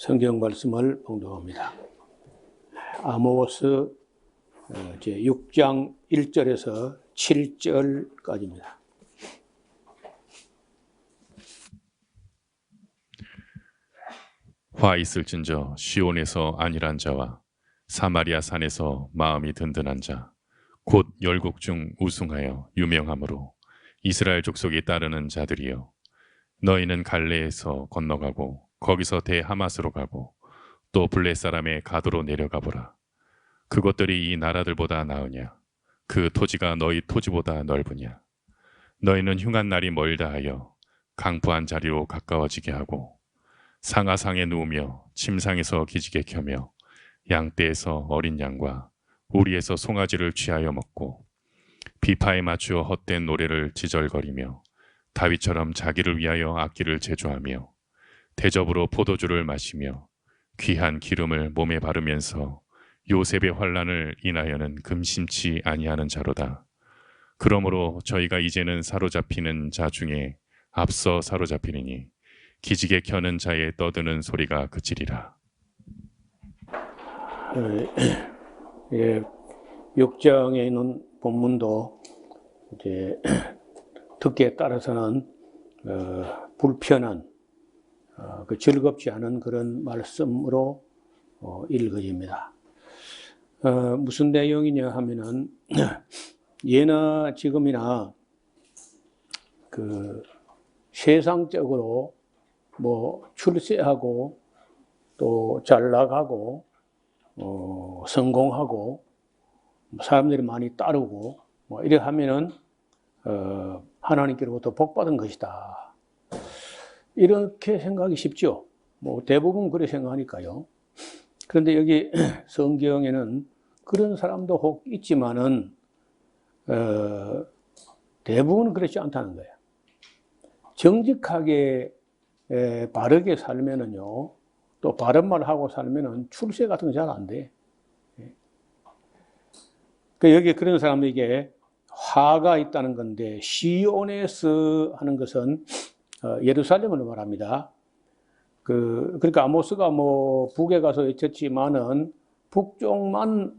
성경 말씀을 봉독합니다. 아모스 제 6장 1절에서 7절까지입니다. 화 있을진저 시온에서 안일한 자와 사마리아 산에서 마음이 든든한 자, 곧 열국 중 우승하여 유명함으로 이스라엘 족속이 따르는 자들이여, 너희는 갈레에서 건너가고 거기서 대하마스로 가고 또 블레 사람의 가도로 내려가 보라. 그것들이 이 나라들보다 나으냐? 그 토지가 너희 토지보다 넓으냐? 너희는 흉한 날이 멀다 하여 강부한 자리로 가까워지게 하고 상하상에 누우며 침상에서 기지개 켜며 양떼에서 어린 양과 우리에서 송아지를 취하여 먹고 비파에 맞추어 헛된 노래를 지절거리며 다윗처럼 자기를 위하여 악기를 제조하며 대접으로 포도주를 마시며 귀한 기름을 몸에 바르면서 요셉의 환난을 인하여는 금심치 아니하는 자로다. 그러므로 저희가 이제는 사로잡히는 자 중에 앞서 사로잡히리니 기지개 켜는 자의 떠드는 소리가 그치리라. 6장에 있는 본문도 이제 듣기에 따라서는 불편한 즐겁지 않은 그런 말씀으로 읽어집니다. 무슨 내용이냐 하면은 예나 지금이나 그 세상적으로 뭐 출세하고 또 잘 나가고 성공하고 사람들이 많이 따르고 뭐 이래 하면은 하나님께로부터 복받은 것이다. 이렇게 생각이 쉽죠. 뭐 대부분 그렇게 생각하니까요. 그런데 여기 성경에는 그런 사람도 혹 있지만은 대부분은 그렇지 않다는 거예요. 정직하게 바르게 살면은요, 또 바른 말 하고 살면은 출세 같은 거 잘 안 돼. 그 여기 그런 사람에게 화가 있다는 건데, 시온에서 하는 것은 예루살렘을 말합니다. 그러니까 아모스가 뭐 북에 가서 외쳤지만은 북쪽만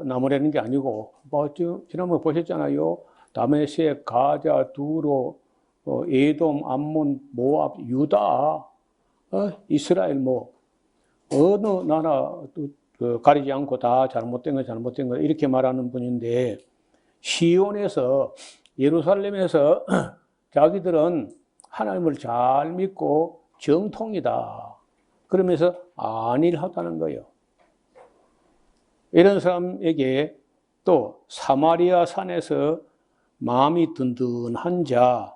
나무라는 게 아니고, 뭐 지난번에 보셨잖아요. 다메섹, 가자, 두로, 에돔, 암몬, 모압, 유다, 이스라엘 뭐 어느 나라도 가리지 않고 다 잘못된 거 이렇게 말하는 분인데, 시온에서 예루살렘에서 자기들은 하나님을 잘 믿고 정통이다 그러면서 안일하다는 거예요. 이런 사람에게 또 사마리아 산에서 마음이 든든한 자,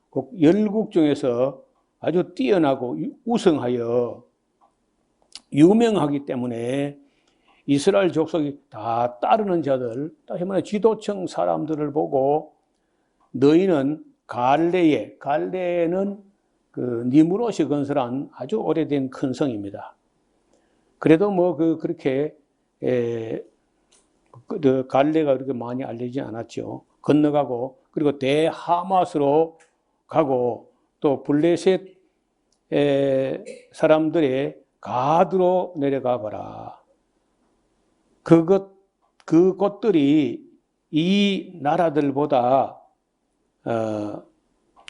꼭 열국 중에서 아주 뛰어나고 우승하여 유명하기 때문에 이스라엘 족속이 다 따르는 자들, 다시 말해 지도층 사람들을 보고 너희는 갈레는 그 니무롯이 건설한 아주 오래된 큰 성입니다. 그래도 뭐 그렇게 갈레가 그렇게 많이 알려지지 않았죠. 건너가고 그리고 대하마스로 가고 또 블레셋 사람들의 가드로 내려가 봐라. 그것들이 이 나라들보다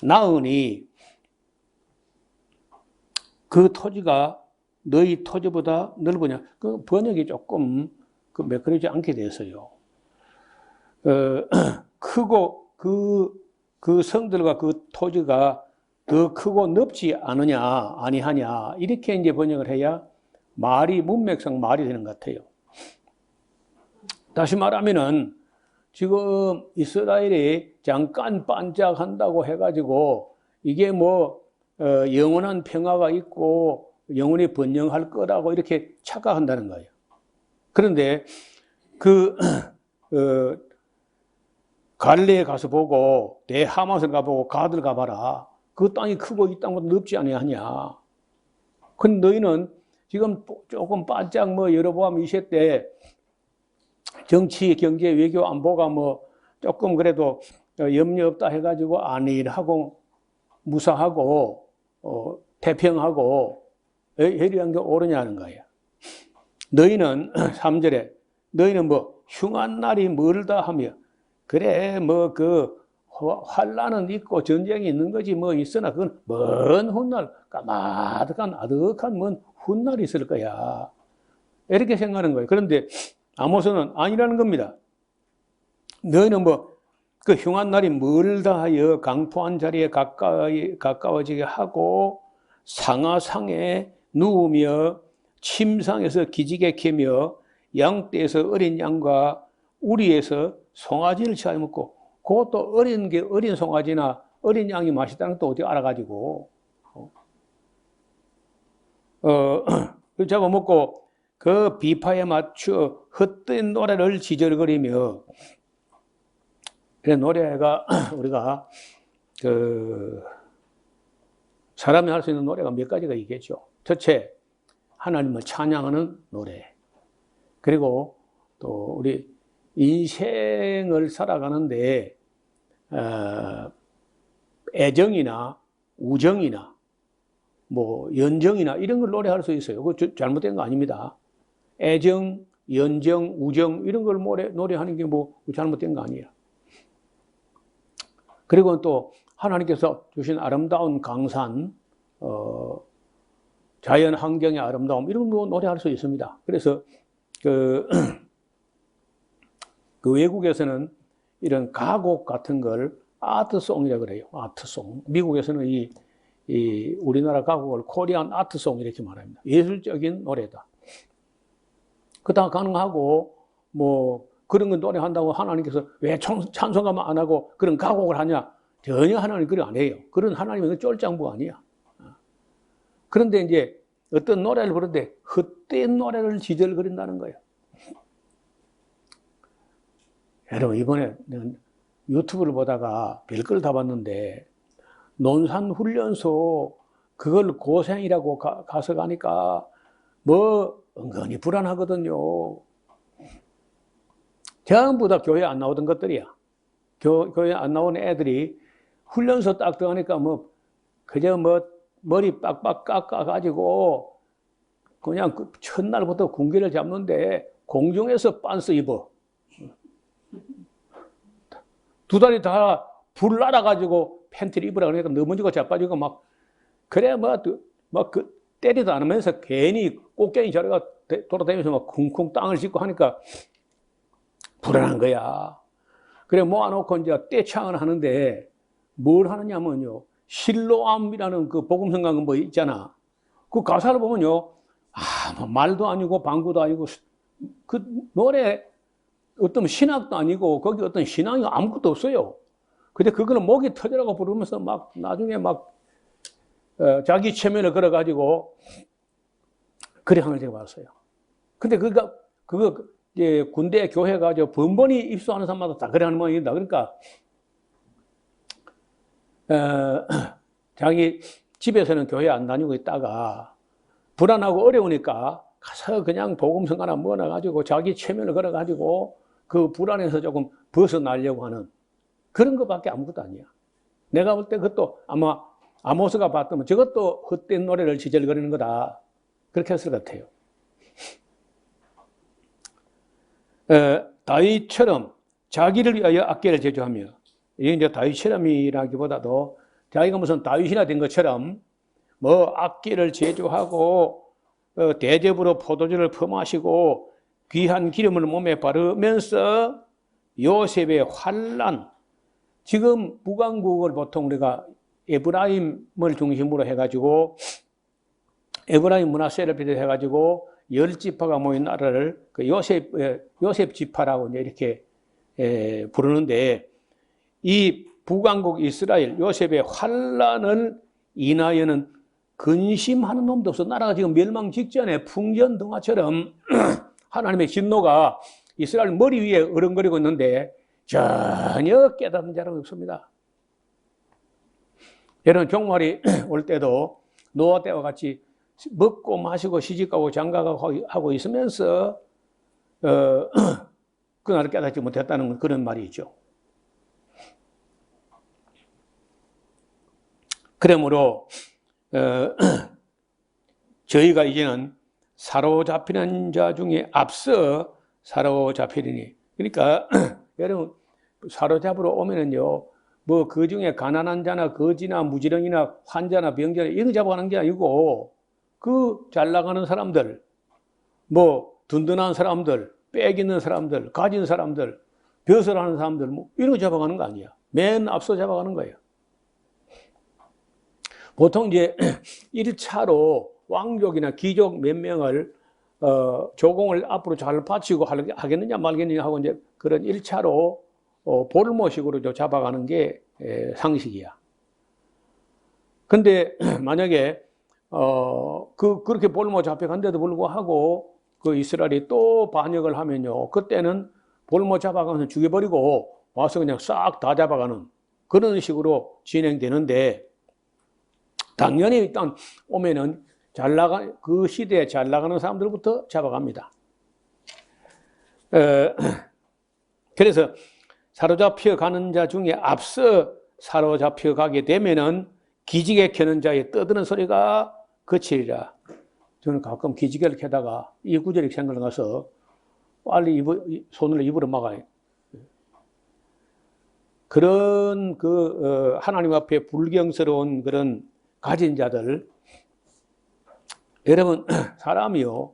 나으니 그 토지가 너희 토지보다 넓으냐. 그 번역이 조금 매끄러지지 않게 됐어요. 크고 그 성들과 그 토지가 더 크고 넓지 않으냐 아니하냐 이렇게 이제 번역을 해야 문맥상 말이 되는 것 같아요. 다시 말하면은 지금 이스라엘이 잠깐 반짝한다고 해가지고 이게 뭐 영원한 평화가 있고 영원히 번영할 거라고 이렇게 착각한다는 거예요. 그런데 갈레에 가서 보고 대하마스를 가보고 가드를 가봐라. 그 땅이 크고 이 땅보다 넓지 아니하냐. 근데 너희는 지금 조금 반짝 뭐 여로보암 2세 때 정치, 경제, 외교, 안보가 뭐 조금 그래도 염려 없다 해가지고 안일하고 무사하고 태평하고 예리한 게 옳으냐는 거야. 너희는 3절에 너희는 뭐 흉한 날이 멀다 하며 그래 뭐 그 환란은 있고 전쟁이 있는 거지 뭐 있으나 그건 먼 훗날 까마득한 아득한 먼 훗날이 있을 거야. 이렇게 생각하는 거예요. 그런데 아모스는 아니라는 겁니다. 너희는 뭐 그 흉한 날이 멀다 하여 강포한 자리에 가까워지게 하고 상하상에 누우며 침상에서 기지개 캐며 양떼에서 어린 양과 우리에서 송아지를 취하여 먹고 그것도 어린 송아지나 어린 양이 맛있다는 것도 어떻게 알아가지고 잡아먹고 그 비파에 맞춰 헛된 노래를 지저거리며 그 노래가 우리가 그 사람이 할 수 있는 노래가 몇 가지가 있겠죠. 첫째, 하나님을 찬양하는 노래. 그리고 또 우리 인생을 살아가는데 애정이나 우정이나 뭐 연정이나 이런 걸 노래할 수 있어요. 그거 잘못된 거 아닙니다. 애정, 연정, 우정 이런 걸 노래하는 게 뭐 잘못된 거 아니에요. 그리고 또 하나님께서 주신 아름다운 강산, 자연 환경의 아름다움 이런 거 노래할 수 있습니다. 그래서 그 외국에서는 이런 가곡 같은 걸 아트송이라고 그래요. 아트송. 미국에서는 이 우리나라 가곡을 코리안 아트송 이렇게 말합니다. 예술적인 노래다. 그다 가능하고 뭐 그런 거 노래한다고 하나님께서 왜 찬송가만 안 하고 그런 가곡을 하냐? 전혀 하나님 그런 안 해요. 그런 하나님은 쫄짱부 아니야. 그런데 이제 어떤 노래를 부르는데 헛된 노래를 지절거린다는 거예요. 여러분 이번에 유튜브를 보다가 별걸 다 봤는데 논산훈련소 그걸 고생이라고 가서 가니까 뭐 은근히 불안하거든요. 전부 다 교회 안 나오던 것들이야. 교회 안 나오는 애들이 훈련소 딱 들어가니까 뭐 그저 뭐 머리 빡빡 깎아가지고 그냥 그 첫날부터 군기를 잡는데 공중에서 빤스 입어. 두 다리 다 불 날아가지고 팬티를 입으라 그러니까 넘어지고 자빠지고 막 그래 막 때리도 않으면서 괜히 꽃게임 자리가 돌아다니면서 막 쿵쿵 땅을 짚고 하니까 불안한 거야. 그래 모아놓고 이제 떼창을 하는데 뭘 하느냐면요. 실로암이라는 그 복음성가 뭐 있잖아. 그 가사를 보면요. 뭐 말도 아니고 방구도 아니고 그 노래 어떤 신학도 아니고 거기 어떤 신앙이 아무것도 없어요. 근데 그거는 목이 터지라고 부르면서 막 나중에 막 자기 체면을 걸어가지고 그래 하는 제가 봤어요. 근데 그거 이제 군대 교회 가지고 번번이 입소하는 사람마다 다 그래 하는 모양이다. 그러니까 자기 집에서는 교회 안 다니고 있다가 불안하고 어려우니까 가서 그냥 복음성가나 뭐나 가지고 자기 체면을 걸어가지고 그 불안에서 조금 벗어나려고 하는 그런 것밖에 아무것도 아니야. 내가 볼 때 그것도 아마 아모스가 봤다면 저것도 헛된 노래를 지절거리는 거다. 그렇게 했을 것 같아요. 다윗처럼 자기를 위하여 악기를 제조하며 이게 이제 다윗처럼이라기보다도 자기가 무슨 다윗이나 된 것처럼 뭐 악기를 제조하고 대접으로 포도주를 퍼마시고 귀한 기름을 몸에 바르면서 요셉의 환난 지금 북왕국을 보통 우리가 에브라임을 중심으로 해가지고 에브라임 문하세를 비롯해가지고 10지파가 모인 나라를 그 요셉 지파라고 이제 이렇게 부르는데 이 북왕국 이스라엘 요셉의 환난을 인하여는 근심하는 놈도 없어. 나라가 지금 멸망 직전에 풍전등화처럼 하나님의 진노가 이스라엘 머리 위에 어른거리고 있는데 전혀 깨닫는 자는 없습니다. 여러분 종말이 올 때도 노아 때와 같이 먹고 마시고 시집가고 장가가고 하고 있으면서 그날을 깨닫지 못했다는 그런 말이죠. 그러므로 저희가 이제는 사로잡히는 자 중에 앞서 사로잡히리니. 그러니까 여러분 사로잡으러 오면은요, 뭐 그 중에 가난한 자나 거지나 무지렁이나 환자나 병자나 이런 거 잡아가는 게 아니고 그 잘 나가는 사람들, 뭐 든든한 사람들, 빽 있는 사람들, 가진 사람들, 벼슬하는 사람들, 뭐 이런 거 잡아가는 거 아니야. 맨 앞서 잡아가는 거예요. 보통 이제 1차로 왕족이나 귀족 몇 명을 조공을 앞으로 잘 바치고 하겠느냐 말겠느냐 하고 이제 그런 1차로 볼모식으로 잡아가는 게 상식이야. 근데 만약에 그렇게 볼모 잡혀간데도 불구하고 그 이스라엘이 또 반역을 하면요, 그때는 볼모 잡아가면서 죽여버리고 와서 그냥 싹 다 잡아가는 그런 식으로 진행되는데, 당연히 일단 오면은 그 시대에 잘 나가는 사람들부터 잡아갑니다. 그래서 사로잡혀 가는 자 중에 앞서 사로잡혀 가게 되면은 기지개 켜는 자의 떠드는 소리가 그치리라. 저는 가끔 기지개를 켜다가 이 구절이 생각나서 빨리 손을 입으로 막아요. 그런 하나님 앞에 불경스러운 그런 가진 자들, 여러분 사람이요,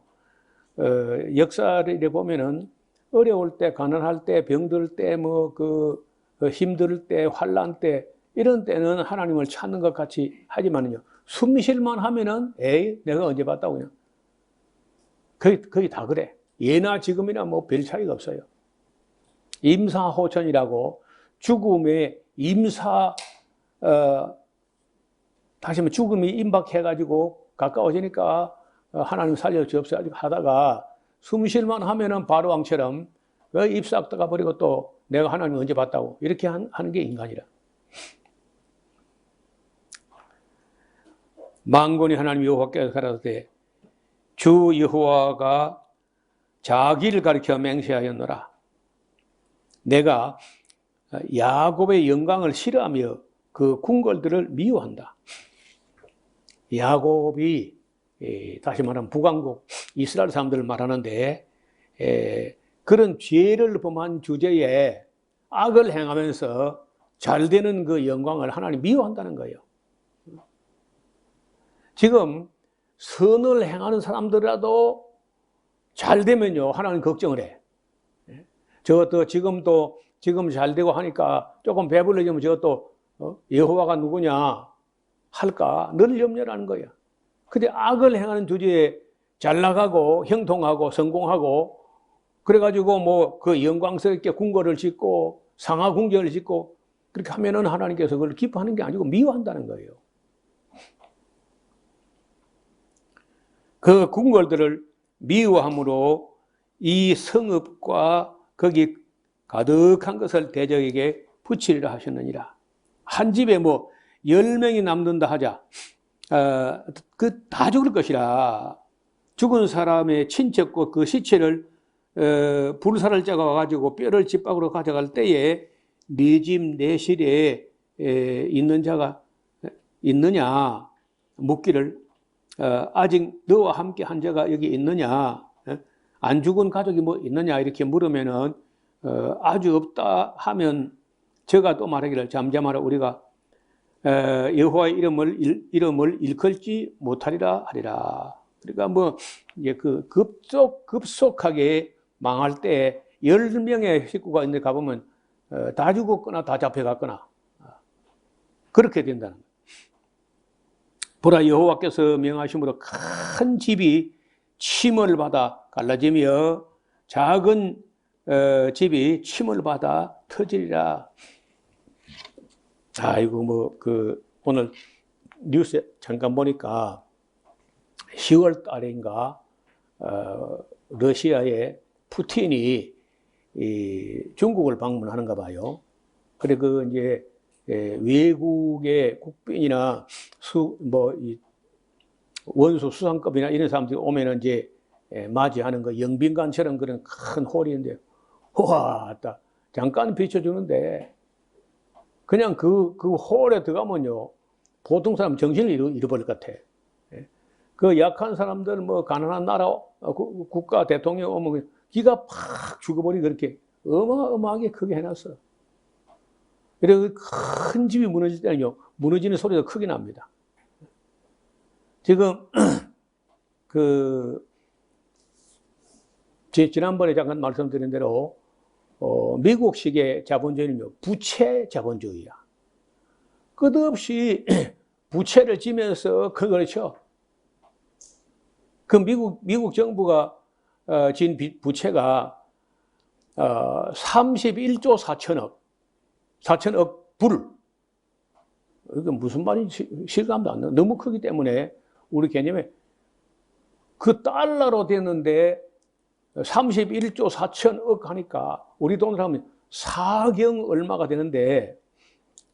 역사를 보면은 어려울 때, 가난할 때, 병들 때, 힘들 때, 환난 때, 이런 때는 하나님을 찾는 것 같이 하지만요, 숨쉴만 하면은 에이 내가 언제 봤다고 그냥 거의 다 그래. 예나 지금이나 뭐 별 차이가 없어요. 임사호천이라고 죽음의 다시 한번 죽음이 임박해가지고 가까워지니까 하나님 살려주옵소서 하다가 숨쉴만 하면은 바로왕처럼 입 싹 닦아버리고 또 내가 하나님 언제 봤다고 이렇게 하는 게 인간이라. 만군의 하나님 여호와께서 가라사대 주 여호와가 자기를 가리켜 맹세하였노라. 내가 야곱의 영광을 싫어하며 그 궁궐들을 미워한다. 야곱이 다시 말하면 북왕국 이스라엘 사람들을 말하는데 그런 죄를 범한 주제에 악을 행하면서 잘 되는 그 영광을 하나님 미워한다는 거예요. 지금 선을 행하는 사람들이라도 잘 되면요 하나님 걱정을 해. 저것도 지금 잘 되고 하니까 조금 배불러지면 저것도 여호와가 누구냐 할까 늘 염려라는 거야. 근데 악을 행하는 주제에 잘 나가고 형통하고 성공하고 그래가지고 뭐 그 영광스럽게 궁궐을 짓고 상하 궁전을 짓고 그렇게 하면은 하나님께서 그걸 기뻐하는 게 아니고 미워한다는 거예요. 그 궁궐들을 미워함으로 이 성읍과 거기 가득한 것을 대적에게 붙이리라 하셨느니라. 한 집에 뭐 10명이 남는다 하자. 다 죽을 것이라. 죽은 사람의 친척과 그 시체를 불사를 짜가 가지고 뼈를 집 밖으로 가져갈 때에 네 집 내 실에 있는 자가 있느냐 묻기를 아직 너와 함께 한 자가 여기 있느냐 안 죽은 가족이 뭐 있느냐 이렇게 물으면은 아주 없다 하면 저가 또 말하기를 잠잠하라 우리가 여호와의 이름을 일컬지 못하리라 하리라. 그러니까 뭐 이제 그 급속하게 망할 때 10명의 식구가 있는데 가보면 다 죽었거나 다 잡혀갔거나 그렇게 된다는 거예요. 보라 여호와께서 명하심으로 큰 집이 침을 받아 갈라지며 작은 집이 침을 받아 터지리라. 아이고 뭐 오늘 뉴스에 잠깐 보니까 10월 달인가 러시아의 푸틴이 중국을 방문하는가 봐요. 그래 이제 외국의 국빈이나 원수 수상급이나 이런 사람들이 오면은 이제 맞이하는 거 영빈관처럼 그런 큰 홀인데 와, 잠깐 비춰주는데 그냥 그 홀에 들어가면요 보통 사람 정신을 잃어버릴 것 같아. 그 약한 사람들, 뭐, 가난한 나라, 국가 대통령 오면 기가 팍 죽어버리 그렇게 어마어마하게 크게 해놨어. 그래서 큰 집이 무너질 때는요, 무너지는 소리가 크게 납니다. 지금, 지난번에 잠깐 말씀드린 대로, 미국식의 자본주의는요, 부채 자본주의야. 끝없이 부채를 지면서 그걸 쳐. 그 미국 정부가 진 부채가 31조 4천억 불. 이게 무슨 말인지 실감도 안 나. 너무 크기 때문에 우리 개념에 그 달러로 되는데 31조 4천억 하니까 우리 돈으로 하면 4경 얼마가 되는데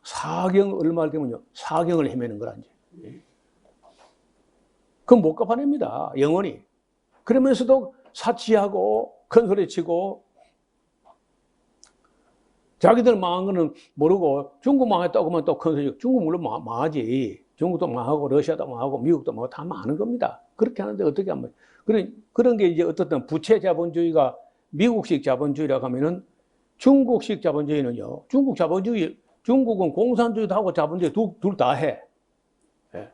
4경 얼마 되면요 4경을 헤매는 거라 이제. 그건 못 갚아냅니다. 영원히. 그러면서도 사치하고 큰 소리 치고 자기들 망한 거는 모르고 중국 망했다고만 또 큰 소리. 중국 물론 망하지. 중국도 망하고 러시아도 망하고 미국도 망하고 다 망하는 겁니다. 그렇게 하는데 어떻게 하면 그런 게 이제 어떻든 부채 자본주의가 미국식 자본주의라고 하면은 중국식 자본주의는요. 중국은 공산주의도 하고 자본주의 둘 다 해. 예.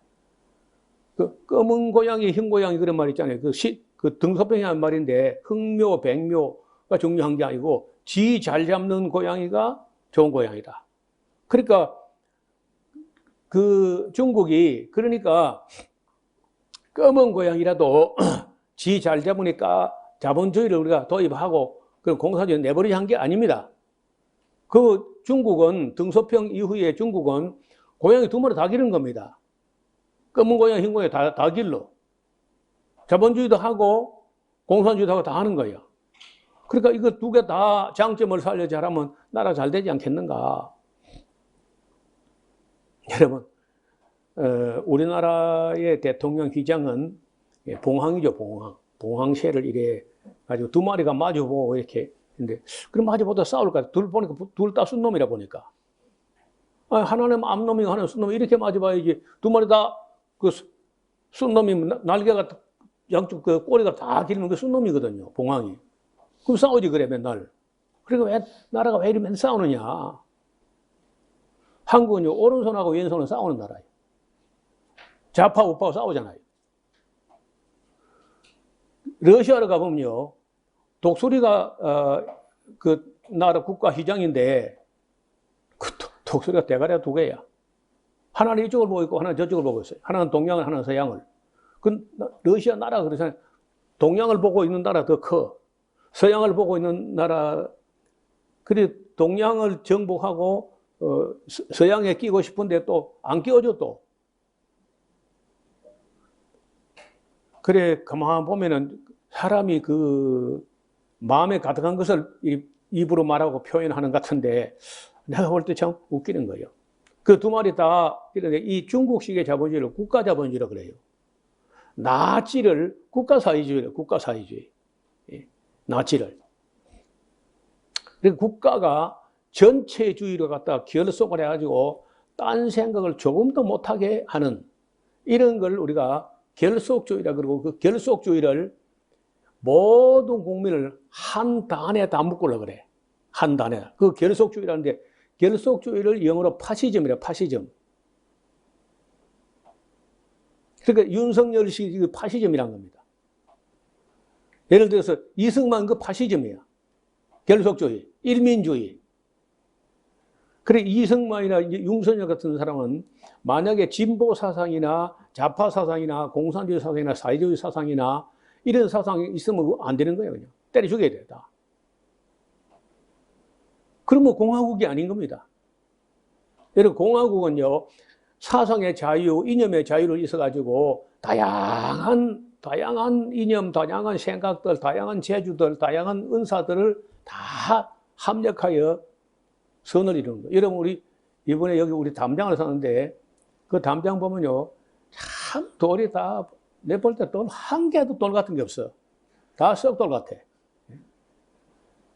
그 검은 고양이, 흰 고양이 그런 말 있잖아요. 그 등소평이라는 말인데 흑묘, 백묘가 중요한 게 아니고 지 잘 잡는 고양이가 좋은 고양이다. 그러니까 그 중국이 그러니까 검은 고양이라도 지 잘 잡으니까 자본주의를 우리가 도입하고 그런 공산주의 내버리지 한 게 아닙니다. 그 중국은 등소평 이후에 중국은 고양이 두 마리 다 기른 겁니다. 검은 고양이, 흰 고양이 다 길러. 자본주의도 하고 공산주의도 하고 다 하는 거예요. 그러니까 이거 두 개 다 장점을 살려 잘하면 나라 잘 되지 않겠는가. 여러분, 우리나라의 대통령 휘장은 봉황이죠, 봉황. 봉황새를 이래 가지고 두 마리가 마주보고 이렇게 근데 그럼 마주보다 싸울까? 둘 보니까 둘 다 순놈이라 보니까. 하나는 암놈이고 하나는 순놈이 이렇게 마주봐야지. 두 마리 다 그 순놈이 날개가 양쪽 그 꼬리가 다 기르는 게 순놈이거든요, 봉황이. 그럼 싸우지 그래 맨날. 그러니까 나라가 왜 이러면 싸우느냐? 한국은요 오른손하고 왼손은 싸우는 나라예요. 좌파 우파하고 싸우잖아요. 러시아로 가보면요 독수리가 그 나라 국가 휘장인데 그 독수리가 대가리가 두 개야. 하나는 이쪽을 보고 있고 하나는 저쪽을 보고 있어요. 하나는 동양을 하나는 서양을. 그 러시아 나라가 그러잖아요. 동양을 보고 있는 나라 더 커. 서양을 보고 있는 나라 그래 동양을 정복하고 서양에 끼고 싶은데 또 안 끼워줘 또. 그래 가만 보면은 사람이 그 마음에 가득한 것을 입으로 말하고 표현하는 것 같은데 내가 볼 때 참 웃기는 거예요. 그 두 마리 다 이런데 이 중국식의 자본주의를 국가 자본주의라고 그래요. 나치를 국가 사회주의래요. 국가 사회주의. 나치를. 그러니까 국가가 전체주의로 갖다 결속을 해가지고 딴 생각을 조금도 못하게 하는 이런 걸 우리가 결속주의라 그러고 그 결속주의를 모든 국민을 한 단에 다 묶으려고 그래. 한 단에. 그 결속주의라는데 결속주의를 영어로 파시즘이래, 파시즘. 그러니까 윤석열식 파시즘이란 겁니다. 예를 들어서 이승만 그 파시즘이야. 결속주의, 일민주의. 그래 이승만이나 윤석열 같은 사람은 만약에 진보 사상이나 좌파 사상이나 공산주의 사상이나 사회주의 사상이나 이런 사상이 있으면 안 되는 거예요. 그냥 때려 죽여야 돼. 다. 그러면 공화국이 아닌 겁니다. 여러분 공화국은요 사상의 자유, 이념의 자유를 있어가지고 다양한 이념, 다양한 생각들, 다양한 재주들, 다양한 은사들을 다 합력하여 선을 이루는 거예요. 여러분 우리 이번에 여기 우리 담장을 사는데 그 담장 보면요 참 돌이 다 내 볼 때 돌 한 개도 돌 같은 게 없어. 다 썩돌 같아.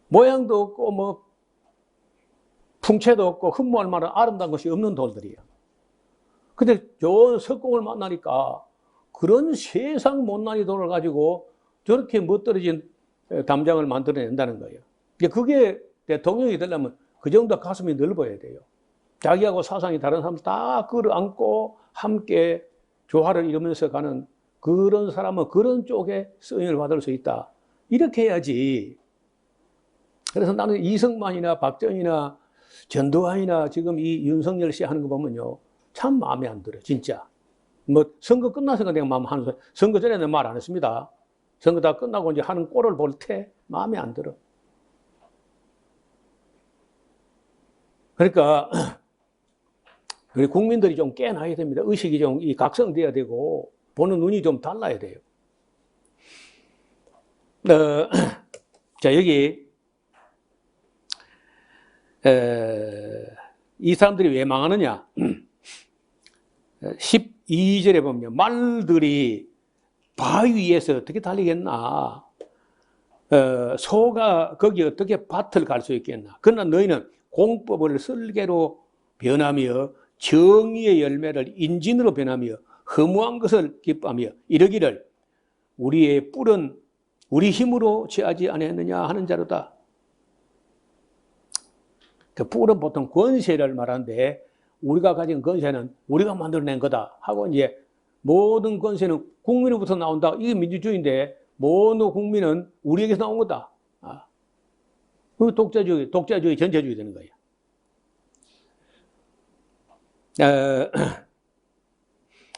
모양도 없고 뭐 풍채도 없고 흠모할 만한 아름다운 것이 없는 돌들이에요. 근데 좋은 석공을 만나니까 그런 세상 못난이 돈을 가지고 저렇게 멋들어진 담장을 만들어낸다는 거예요. 그게 대통령이 되려면 그 정도 가슴이 넓어야 돼요. 자기하고 사상이 다른 사람 다 끌어안고 함께 조화를 이루면서 가는 그런 사람은 그런 쪽에 쓰임을 받을 수 있다. 이렇게 해야지. 그래서 나는 이승만이나 박정희나 전두환이나 지금 이 윤석열 씨 하는 거 보면요. 참 마음에 안 들어, 진짜. 뭐, 선거 끝나서 내가 마음 하는 소리. 선거 전에는 말 안 했습니다. 선거 다 끝나고 이제 하는 꼴을 볼 때 마음에 안 들어. 그러니까, 우리 국민들이 좀 깨나야 됩니다. 의식이 좀 각성돼야 되고, 보는 눈이 좀 달라야 돼요. 자, 여기, 이 사람들이 왜 망하느냐? 12절에 보면 말들이 바위 위에서 어떻게 달리겠나? 소가 거기 어떻게 밭을 갈 수 있겠나? 그러나 너희는 공법을 쓸개로 변하며 정의의 열매를 인진으로 변하며 허무한 것을 기뻐하며 이러기를 우리의 뿔은 우리 힘으로 취하지 아니했느냐 하는 자로다. 그 뿔은 보통 권세를 말하는데 우리가 가진 권세는 우리가 만들어낸 거다 하고 이제 모든 권세는 국민으로부터 나온다. 이게 민주주의인데 모든 국민은 우리에게서 나온 거다. 그 독자주의, 전체주의 되는 거예요.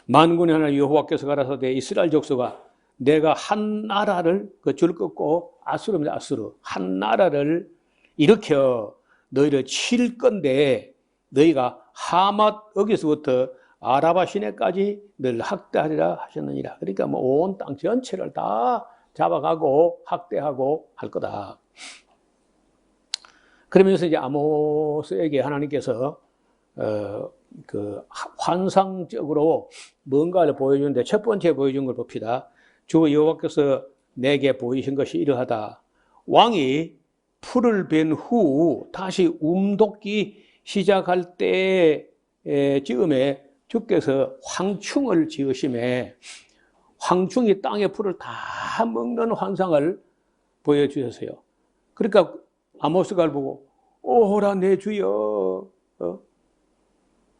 만군의 하나님 여호와께서 가라사대 이스라엘 족속아 내가 한 나라를 그 줄 긋고 아수르입니다. 아수르 한 나라를 일으켜 너희를 칠 건데 너희가 하맛 여기서부터 아라바 시내까지 늘 학대하리라 하셨느니라. 그러니까 뭐 온 땅 전체를 다 잡아가고 학대하고 할 거다. 그러면서 이제 아모스에게 하나님께서 그 환상적으로 뭔가를 보여주는데 첫 번째 보여준 걸 봅시다. 주 여호와께서 내게 보이신 것이 이러하다. 왕이 풀을 벤 후 다시 움돋기 시작할 때 즈음에 주께서 황충을 지으심에 황충이 땅의 풀을 다 먹는 환상을 보여주셨어요. 그러니까 아모스가 보고 오호라 내 주여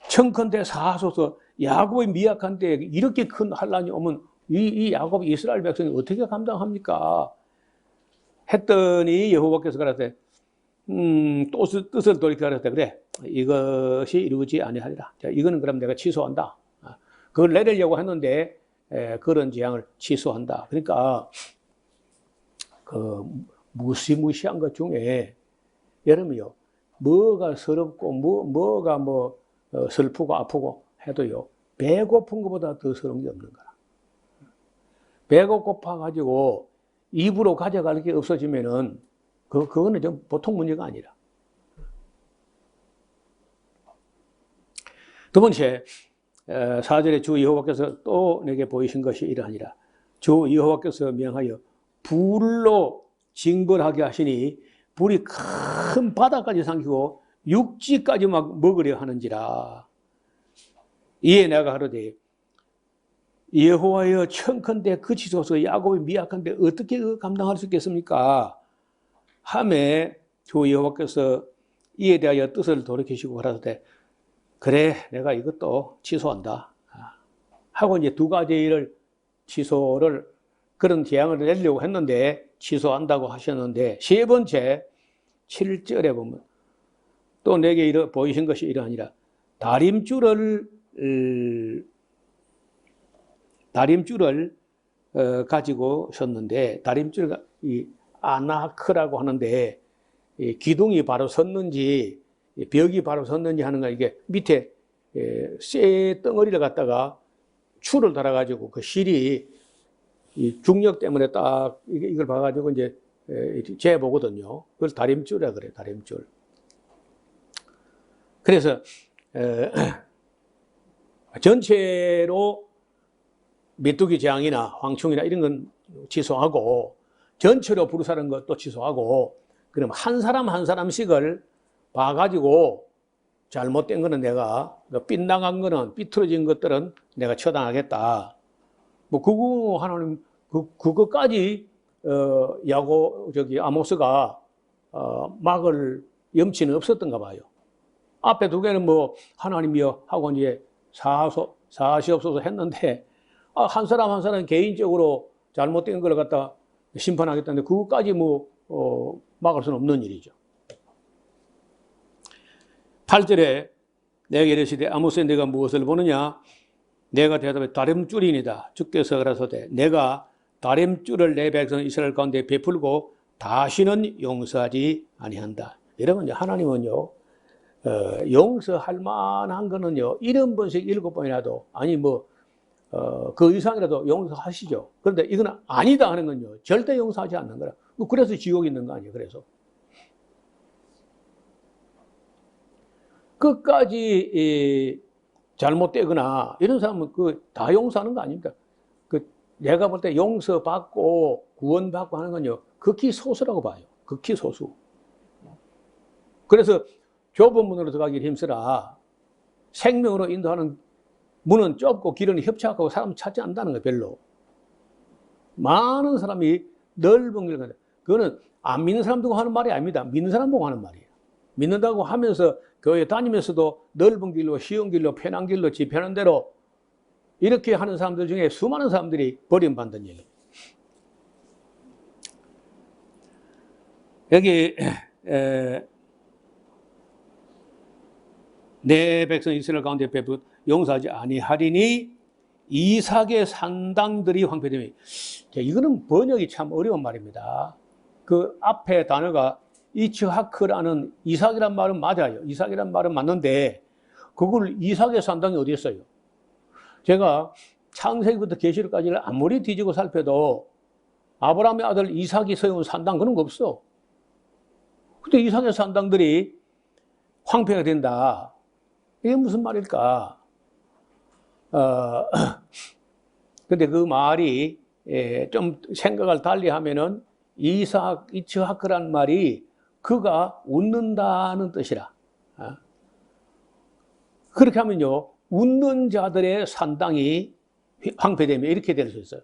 청컨대 사하소서 야곱이 미약한데 이렇게 큰 환란이 오면 이 야곱 이스라엘 백성이 어떻게 감당합니까? 했더니 여호와께서 가라사대 또 뜻을 돌이켜 가라사대 그래 이것이 이루어지지 아니하리라. 자, 이거는 그럼 내가 취소한다. 그걸 내리려고 했는데 그런 재앙을 취소한다. 그러니까 그 무시무시한 것 중에 여러분요 뭐가 서럽고 뭐가 슬프고 아프고 해도요 배고픈 것보다 더 서러운 게 없는 거야. 배가 고파가지고 입으로 가져갈 게 없어지면은 그거는 좀 보통 문제가 아니라. 두 번째 4절에 주 여호와께서 또 내게 보이신 것이 이러하니라. 주 여호와께서 명하여 불로 징벌하게 하시니 불이 큰 바다까지 삼키고 육지까지 막 먹으려 하는지라. 이에 내가 하루되 여호와여 청컨대 그치소서 야곱이 미약한데 어떻게 감당할 수 있겠습니까? 하매 주 여호와께서 이에 대하여 뜻을 돌이키시고 하라사대 그래 내가 이것도 취소한다 하고 이제 두 가지 일을 취소를 그런 재앙을 내리려고 했는데 취소한다고 하셨는데 세 번째 7절에 보면 또 내게 보이신 것이 이러하니라. 다림줄을 가지고 섰는데 다림줄 이 아나크라고 하는데 이 기둥이 바로 섰는지 벽이 바로 섰는지 하는 거 이게 밑에 쇠 덩어리를 갖다가 줄을 달아가지고 그 실이 이 중력 때문에 딱 이걸 봐가지고 이제 재보거든요. 그걸 다림줄이라 그래 다림줄. 그래서 전체로 메뚜기 재앙이나 황충이나 이런 건 취소하고 전체로 불사른 것도 취소하고 그럼 한 사람 한 사람씩을 봐가지고 잘못된 거는 내가 빗나간 거는 삐뚤어진 것들은 내가 처단하겠다. 뭐 그거 하나님 그거까지 아모스가 막을 염치는 없었던가 봐요. 앞에 두 개는 뭐 하나님이여 하고 이제 사시옵소서 했는데 한 사람 한 사람 개인적으로 잘못된 걸 갖다 심판하겠다는데 그거까지 뭐 막을 수는 없는 일이죠. 8절에 내가 이르시되 아모스에 내가 무엇을 보느냐? 내가 대답해 다림줄이니이다. 주께서 그러소되 내가 다림줄을 내 백성 이스라엘 가운데 베풀고 다시는 용서하지 아니한다. 여러분 하나님은요 용서할 만한 거는요 70번씩 7번이라도 아니 그 이상이라도 용서하시죠. 그런데 이건 아니다 하는 건요 절대 용서하지 않는 거라. 그래서 지옥이 있는 거 아니에요. 그래서 끝까지 잘못되거나 이런 사람은 다 용서하는 거 아닙니다. 내가 볼 때 용서받고 구원받고 하는 건요 극히 소수라고 봐요. 극히 소수. 그래서 좁은 문으로 들어가기를 힘쓰라. 생명으로 인도하는 문은 좁고 길은 협착하고 사람 찾지 않는다는 거예요. 별로. 많은 사람이 넓은 길을 가는데 그거는 안 믿는 사람 두고 하는 말이 아닙니다. 믿는 사람 보고 하는 말이에요. 믿는다고 하면서 교회 다니면서도 넓은 길로 쉬운 길로 편한 길로 지 편한 대로 이렇게 하는 사람들 중에 수많은 사람들이 버림받는 얘기예요. 여기 내 백성 이스라엘 가운데 베풀 용서하지 아니하리니 이삭의 산당들이 황폐됨이. 이거는 번역이 참 어려운 말입니다. 그 앞에 단어가 이츠하크라는 이삭이란 말은 맞아요. 이삭이란 말은 맞는데 그걸 이삭의 산당이 어디 있어요? 제가 창세기부터 계시록까지를 아무리 뒤지고 살펴도 아브라함의 아들 이삭이 세운 산당 그런 거 없어. 근데 이삭의 산당들이 황폐가 된다. 이게 무슨 말일까? 근데 그 말이 좀 생각을 달리 하면은 이츠하크란 말이 그가 웃는다는 뜻이라. 그렇게 하면요, 웃는 자들의 산당이 황폐되면 이렇게 될 수 있어요.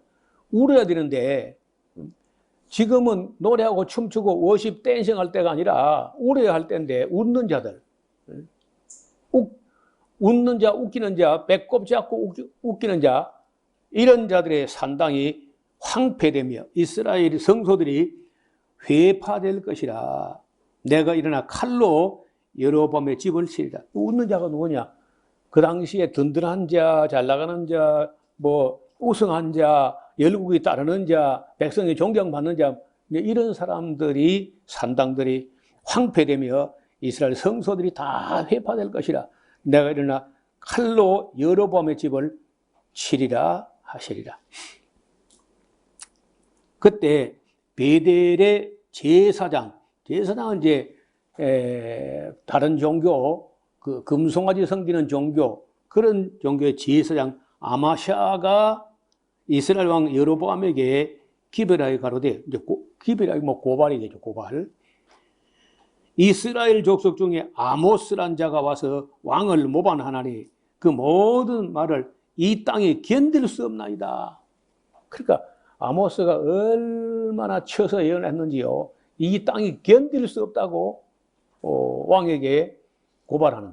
울어야 되는데, 지금은 노래하고 춤추고 워십 댄싱 할 때가 아니라 울어야 할 때인데, 웃는 자들. 웃는 자, 웃기는 자, 배꼽 잡고 웃기는 자, 이런 자들의 산당이 황폐되며 이스라엘 성소들이 회파될 것이라. 내가 일어나 칼로 여로보암의 집을 치리라. 웃는 자가 누구냐? 그 당시에 든든한 자, 잘 나가는 자, 우승한 자, 열국이 따르는 자, 백성이 존경받는 자, 이런 사람들이 산당들이 황폐되며 이스라엘 성소들이 다 회파될 것이라. 내가 일어나 칼로 여로보암의 집을 치리라 하시리라. 그때 베델의 제사장은 이제 다른 종교, 그 금송아지 섬기는 종교, 그런 종교의 제사장 아마샤가 이스라엘 왕 여로보암에게 기브라에 가로되, 이제 기브라에 고발이겠죠, 고발. 이스라엘 족속 중에 아모스란 자가 와서 왕을 모반하나니 그 모든 말을 이 땅에 견딜 수 없나이다. 그러니까 아모스가 얼마나 쳐서 예언했는지요. 이 땅이 견딜 수 없다고 왕에게 고발하는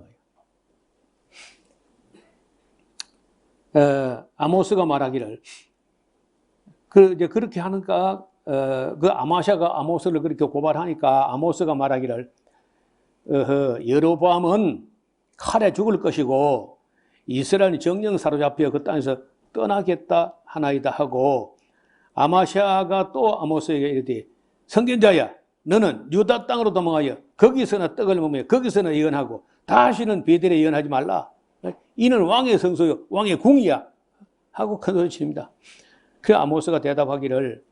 거예요. 아모스가 말하기를 이제 그렇게 하니까 그 아마샤가 아모스를 그렇게 고발하니까 아모스가 말하기를 여로보암은 칼에 죽을 것이고 이스라엘이 정령 사로잡혀 그 땅에서 떠나겠다 하나이다 하고 아마샤가 또 아모스에게 이르되 선견자야 너는 유다 땅으로 도망하여 거기서나 떡을 먹으며 거기서나 예언하고 다시는 베델에 예언하지 말라. 이는 왕의 성소요 왕의 궁이야 하고 큰 소리 칩니다. 그 아모스가 대답하기를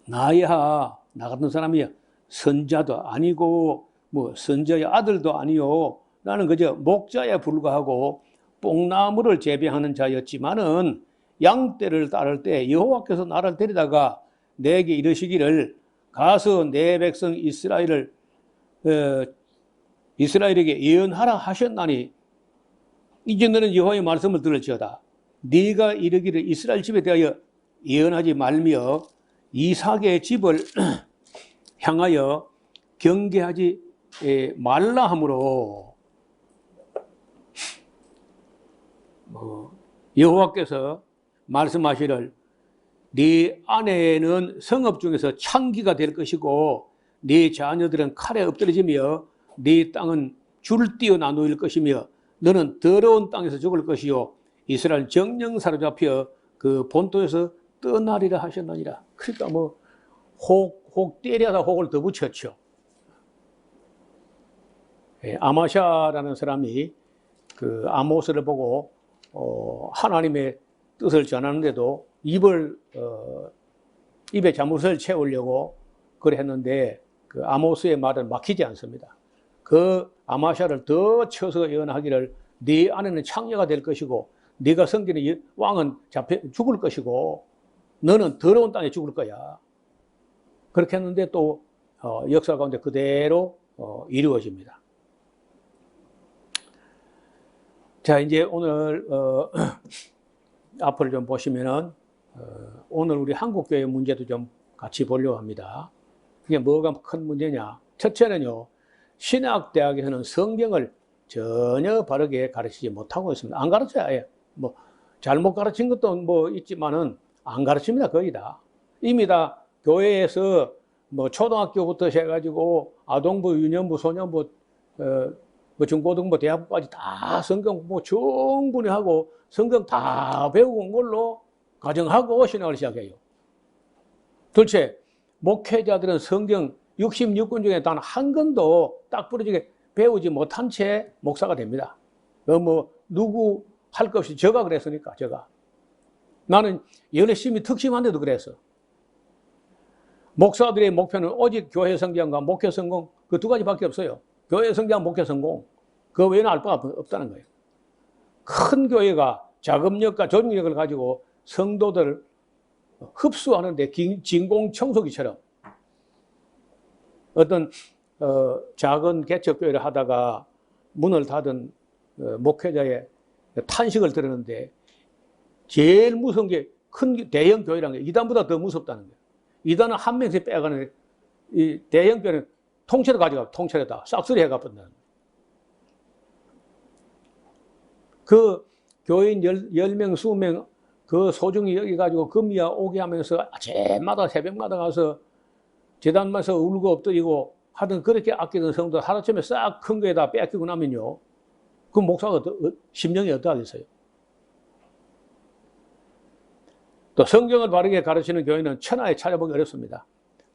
나야 나 같은 사람이야 선자도 아니고 선자의 아들도 아니요 나는 그저 목자에 불과하고 뽕나무를 재배하는 자였지만은 양떼를 따를 때 여호와께서 나를 데리다가 내게 이르시기를 가서 내 백성 이스라엘에게 예언하라 하셨나니 이제 너는 여호와의 말씀을 들을지어다. 네가 이르기를 이스라엘 집에 대하여 예언하지 말며 이삭의 집을 향하여 경계하지 말라 하므로 여호와께서 말씀하시를 네 아내는 성읍 중에서 창기가 될 것이고 네 자녀들은 칼에 엎드러지며 네 땅은 줄 띄어 나누일 것이며 너는 더러운 땅에서 죽을 것이요 이스라엘 정령 사로잡혀 그 본토에서 떠나리라 하셨느니라. 그러니까 뭐 혹 때려다 혹을 더 붙였죠. 아마샤라는 사람이 그 아모스를 보고 하나님의 뜻을 전하는데도 입에 자물쇠를 채우려고 그래 했는데 그 아모스의 말은 막히지 않습니다. 그 아마샤를 더 쳐서 예언하기를 네 아내는 창녀가 될 것이고 네가 섬기는 왕은 잡혀 죽을 것이고 너는 더러운 땅에 죽을 거야. 그렇게 했는데 또 역사 가운데 그대로 이루어집니다. 자, 이제 오늘 앞을 좀 보시면은 오늘 우리 한국교회 문제도 좀 같이 보려고 합니다. 그게 뭐가 큰 문제냐? 첫째는요, 신학대학에서는 성경을 전혀 바르게 가르치지 못하고 있습니다. 안 가르쳐요, 아예. 뭐 잘못 가르친 것도 뭐 있지만은 안 가르칩니다, 거의 다. 이미 다 교회에서 뭐 초등학교부터 해가지고 아동부, 유년부, 소년부, 뭐 중고등부, 대학부까지 다 성경 공부 충분히 하고 성경 다 배우고 온 걸로 가정하고 신학을 시작해요. 둘째, 목회자들은 성경 66권 중에 단 한 권도 딱 부러지게 배우지 못한 채 목사가 됩니다. 뭐 누구 할 것 없이 제가 그랬으니까 제가. 나는 열심히 특심한데도 그랬어. 목사들의 목표는 오직 교회 성장과 목회 성공 그 두 가지밖에 없어요. 교회 성장, 목회 성공. 그 외에는 알 바가 없다는 거예요. 큰 교회가 자금력과 조직력을 가지고 성도들 흡수하는데 진공청소기처럼 어떤 작은 개척교회를 하다가 문을 닫은 목회자의 탄식을 들었는데 제일 무서운 게 큰 대형 교회라는 게 이단보다 더 무섭다는 거예요. 이단은 한 명씩 빼가는데 이 대형 교회는 통째로 가져가 통째로다 싹쓸이 해가 본다는 거예요. 그 교인 10명, 20명 그 소중히 여기가지고 금이야 오게 하면서 아침마다 새벽마다 가서 재단마서 울고 엎드리고 하던 그렇게 아끼던 성도 하루아침에 싹 큰 거에다 뺏기고 나면요. 그 목사가 심령이 어떠하겠어요? 또 성경을 바르게 가르치는 교회는 천하에 찾아보기 어렵습니다.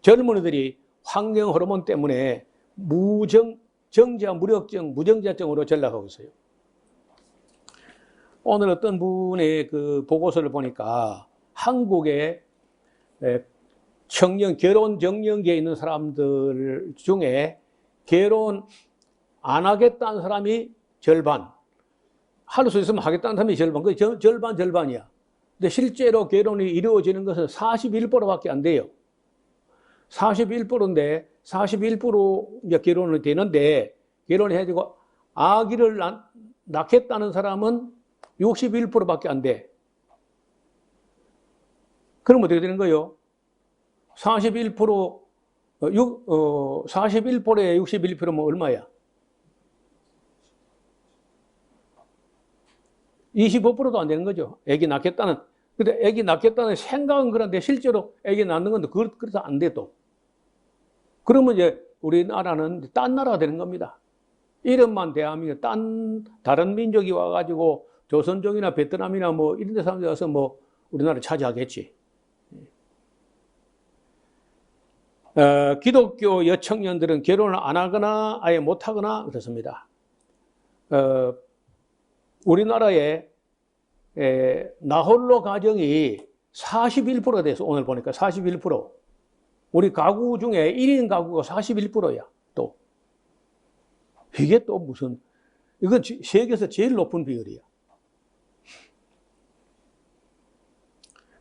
젊은이들이 환경 호르몬 때문에 정자, 무력증, 무정자증으로 전락하고 있어요. 오늘 어떤 분의 그 보고서를 보니까 한국의 청년, 결혼 정년기에 있는 사람들 중에 결혼 안 하겠다는 사람이 절반, 할 수 있으면 하겠다는 사람이 절반, 그 절반이야. 근데 실제로 결혼이 이루어지는 것은 41%밖에 안 돼요. 41%인데 41% 결혼이 되는데 결혼해가지고 아기를 낳겠다는 사람은 61%밖에 안 돼. 그럼 어떻게 되는 거예요? 41%, 41%에 61%면 얼마야? 25%도 안 되는 거죠. 아기 낳겠다는. 근데 아기 낳겠다는 생각은 그런데 실제로 아기 낳는 건데 그래서 안 돼 또. 그러면 이제 우리나라는 딴 나라가 되는 겁니다. 이름만 대한민국, 다른 민족이 와가지고 조선족이나 베트남이나 뭐 이런 데 사람들이 와서 뭐 우리나라를 차지하겠지. 기독교 여청년들은 결혼을 안 하거나 아예 못 하거나 그렇습니다. 우리나라의 나홀로 가정이 41%가 돼서 오늘 보니까 41%. 우리 가구 중에 1인 가구가 41%야. 또 이게 또 무슨 이건 세계에서 제일 높은 비율이야.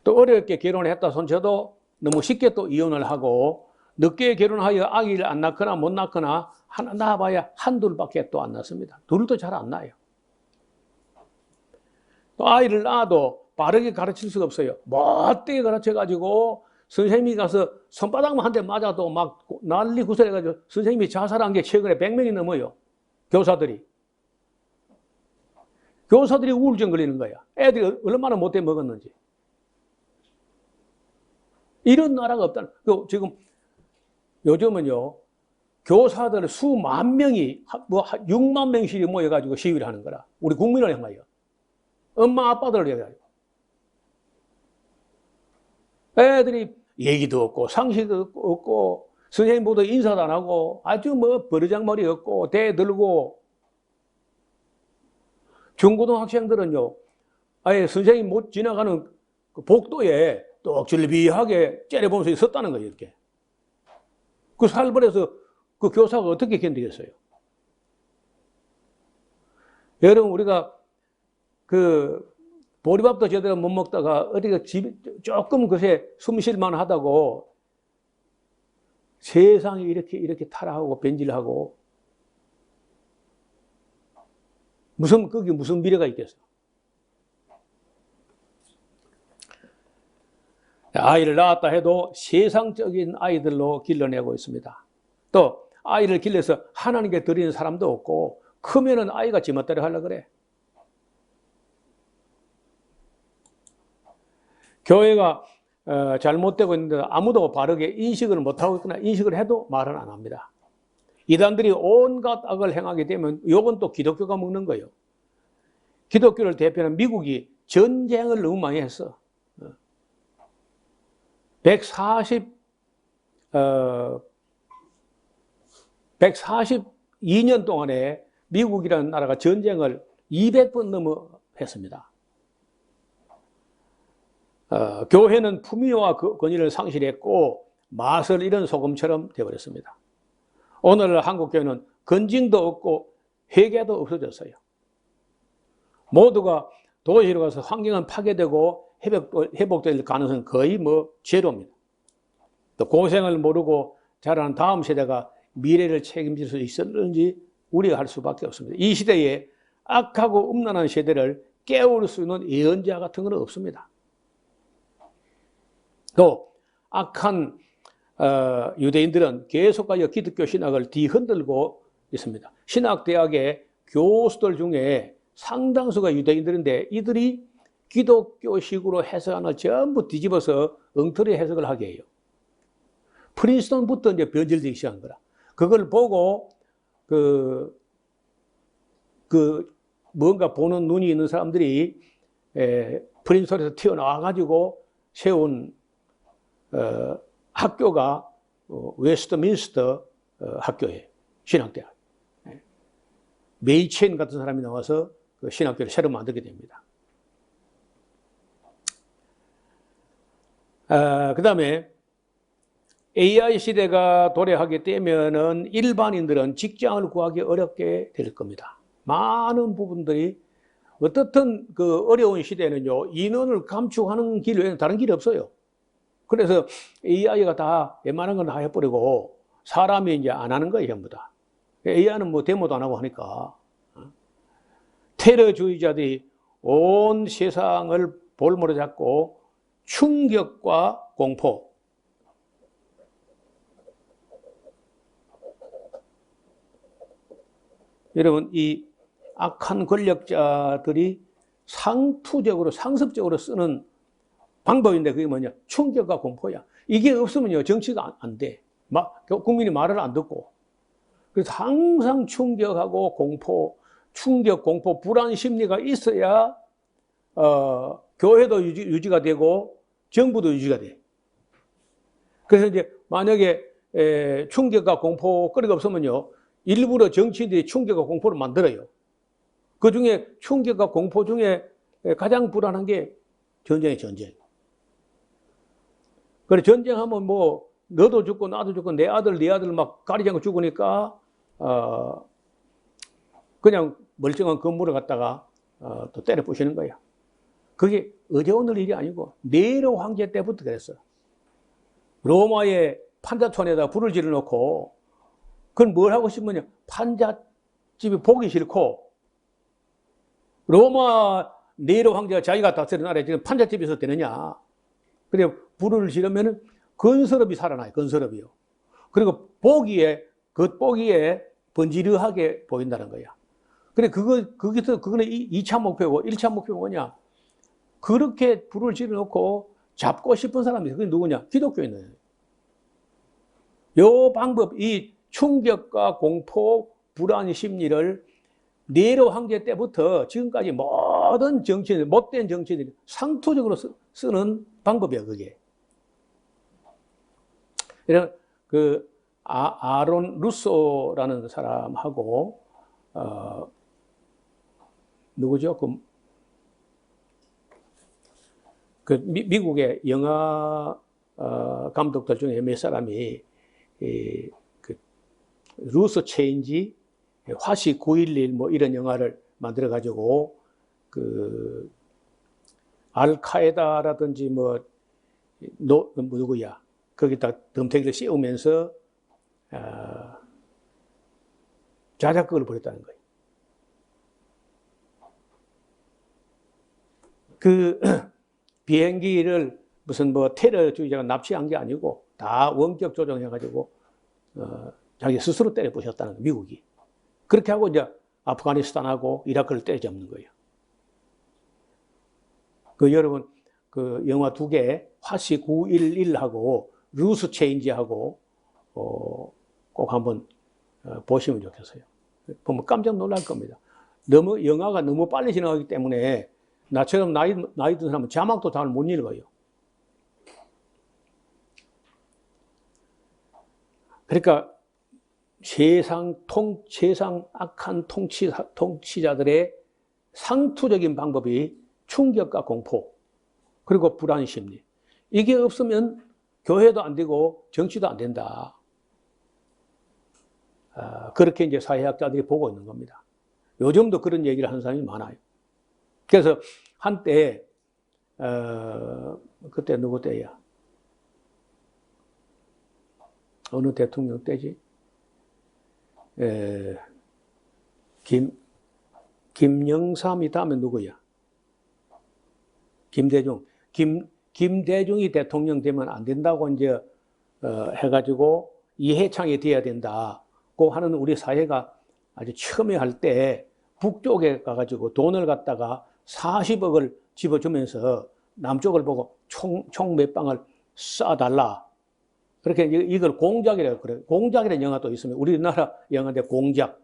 또 어렵게 결혼을 했다 손쳐도 너무 쉽게 또 이혼을 하고 늦게 결혼하여 아기를 안 낳거나 못 낳거나 하나 낳아봐야 한둘밖에 또 안 낳습니다. 둘도 잘 안 낳아요. 또 아이를 낳아도 바르게 가르칠 수가 없어요. 못되게 가르쳐가지고 선생님이 가서 손바닥만 한 대 맞아도 막 난리 구설해가지고 선생님이 자살한 게 최근에 100명이 넘어요. 교사들이. 교사들이 우울증 걸리는 거야. 애들이 얼마나 못돼 먹었는지. 이런 나라가 없다는. 지금 요즘은요, 교사들 수만 명이, 6만 명씩 모여가지고 시위를 하는 거라. 우리 국민을 향하여. 엄마, 아빠들을 위해가지고. 애들이 얘기도 없고, 상식도 없고, 선생님보다 인사도 안 하고, 아주 뭐 버르장머리 없고, 대 들고. 중고등학생들은요, 아예 선생님 못 지나가는 그 복도에 떡질비하게 째려보면서 섰다는 거예요, 이렇게. 그 살벌해서 그 교사가 어떻게 견디겠어요? 여러분, 우리가 그 보리밥도 제대로 못 먹다가 어디가 조금 그새 숨 쉴만 하다고 세상이 이렇게 타락하고 변질하고 거기 무슨 미래가 있겠어? 아이를 낳았다 해도 세상적인 아이들로 길러내고 있습니다. 또 아이를 길러서 하나님께 드리는 사람도 없고 크면은 아이가 지멋대로 하려고 그래. 교회가 잘못되고 있는데 아무도 바르게 인식을 못하고 있거나 인식을 해도 말은 안 합니다. 이단들이 온갖 악을 행하게 되면 이건 또 기독교가 먹는 거예요. 기독교를 대표하는 미국이 전쟁을 너무 많이 했어. 142년 동안에 미국이라는 나라가 전쟁을 200번 넘어 했습니다. 교회는 품위와 권위를 상실했고 맛을 잃은 소금처럼 되어버렸습니다. 오늘 한국 교회는 건징도 없고 회개도 없어졌어요. 모두가 도시로 가서 환경은 파괴되고 회복될 가능성은 거의 제로입니다. 또 고생을 모르고 자라는 다음 세대가 미래를 책임질 수 있었는지 우리가 할 수밖에 없습니다. 이 시대에 악하고 음란한 세대를 깨울 수 있는 예언자 같은 건 없습니다. 또 악한 유대인들은 계속하여 기독교 신학을 뒤흔들고 있습니다. 신학대학의 교수들 중에 상당수가 유대인들인데 이들이 기독교식으로 해석하는 전부 뒤집어서 엉터리 해석을 하게 해요. 프린스턴부터 이제 변질되기 시작한 거라. 그걸 보고 뭔가 보는 눈이 있는 사람들이 프린스턴에서 튀어나와가지고 세운 학교가 웨스트민스터 학교예요. 신학대학. 메이첸 같은 사람이 나와서 그 신학교를 새로 만들게 됩니다. 그 다음에 AI 시대가 도래하게 되면은 일반인들은 직장을 구하기 어렵게 될 겁니다. 많은 부분들이 어떻든 그 어려운 시대는요, 인원을 감축하는 길 외에는 다른 길이 없어요. 그래서 AI가 다 웬만한 건 다 해버리고 사람이 이제 안 하는 거예요, 전부 다. AI는 데모도 안 하고 하니까. 테러주의자들이 온 세상을 볼모로 잡고 충격과 공포. 여러분, 이 악한 권력자들이 상투적으로, 상습적으로 쓰는 방법인데 그게 뭐냐? 충격과 공포야. 이게 없으면요, 정치가 안 돼. 국민이 말을 안 듣고. 그래서 항상 충격하고 공포, 충격, 공포, 불안 심리가 있어야 교회도 유지가 되고 정부도 유지가 돼. 그래서 이제 만약에 충격과 공포 거리가 없으면요, 일부러 정치인들이 충격과 공포를 만들어요. 그 중에 충격과 공포 중에 가장 불안한 게 전쟁이에요, 전쟁. 그래, 전쟁하면 너도 죽고 나도 죽고 내 아들, 네 아들 막 가리지 않고 죽으니까, 그냥 멀쩡한 건물을 갖다가, 또 때려 부시는 거야. 그게 어제 오늘 일이 아니고, 네로 황제 때부터 그랬어. 로마의 판자촌에다 불을 질러 놓고, 그건 뭘 하고 싶으냐? 판잣집이 보기 싫고, 로마 네로 황제가 자기가 다스리는 나라에 지금 판잣집에서 되느냐. 그래 불을 지르면은 건설업이 살아나요. 건설업이요. 그리고 겉보기에 번지르하게 보인다는 거야. 그래 그거는 2차 목표고 1차 목표가 뭐냐? 그렇게 불을 지르놓고 잡고 싶은 사람이 그게 누구냐? 기독교인이에요. 요 방법, 이 충격과 공포, 불안 심리를 네로 황제 때부터 지금까지 모든 정치인들, 못된 정치인들이 상투적으로 쓰는 방법이야, 그게. 이런 아론 루소라는 사람하고 누구죠? 미국의 영화 감독들 중에 몇 사람이 루소 체인지, 화시 9.11 뭐 이런 영화를 만들어 가지고 알카에다라든지 누구야 거기다 덤태기를 씌우면서 자작극을 벌였다는 거예요. 비행기를 무슨 테러주의자가 납치한 게 아니고 다 원격 조정해가지고 자기 스스로 때려 부셨다는 거예요, 미국이. 그렇게 하고 이제 아프가니스탄하고 이라크를 때려잡는 거예요. 여러분 영화 두 개, 화시 9.11하고 루스 체인지하고 꼭 한번 보시면 좋겠어요. 보면 깜짝 놀랄 겁니다. 영화가 너무 빨리 지나가기 때문에 나처럼 나이 든 사람은 자막도 잘 못 읽어요. 그러니까 세상 악한 통치자들의 상투적인 방법이 충격과 공포, 그리고 불안 심리. 이게 없으면 교회도 안 되고 정치도 안 된다. 그렇게 이제 사회학자들이 보고 있는 겁니다. 요즘도 그런 얘기를 하는 사람이 많아요. 그래서 한때 그때 누구 때야? 어느 대통령 때지? 김영삼이 다음에 누구야? 김대중. 김대중이 대통령 되면 안 된다고 이제 해가지고 이해창이 돼야 된다고 하는 우리 사회가 아주 처음에 할 때 북쪽에 가가지고 돈을 갖다가 40억을 집어주면서 남쪽을 보고 총 몇 방을 쏴달라. 그렇게 이걸 공작이라고 그래요. 공작이라는 영화도 있으면 우리나라 영화인데 공작.